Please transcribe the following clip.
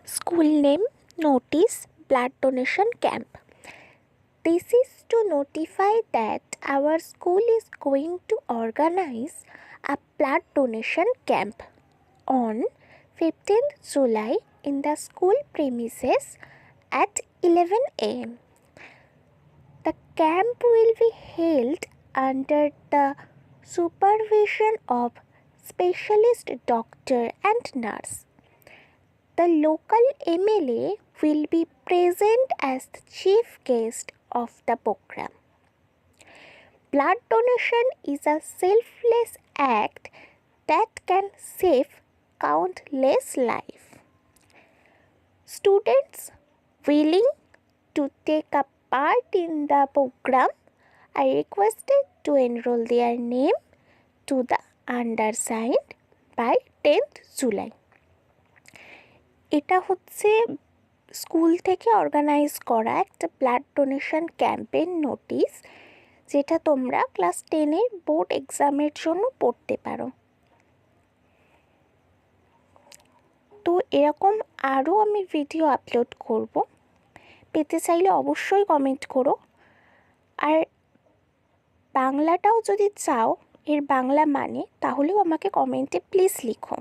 School name, notice, blood donation camp. This is to notify that our school is going to organize a blood donation camp on 15th July in the school premises at 11 am. The camp will be held under the supervision of specialist doctor and nurse. The local MLA will be present as the chief guest of the program. Blood donation is a selfless act that can save countless lives. Students willing to take a part in the program are requested to enroll their name to the undersigned by 10th July. এটা হচ্ছে school থেকে organise করা একটা blood donation ক্যাম্পের notice, যেটা তোমরা class 10-এর board এক্সামের জন্য পড়তে পারো। তো এরকম আরও আমি ভিডিও আপলোড করব, পেতে চাইলে অবশ্যই কমেন্ট করো। আর বাংলাটাও যদি চাও এর বাংলা মানে, তাহলেও আমাকে কমেন্টে প্লিজ লিখো।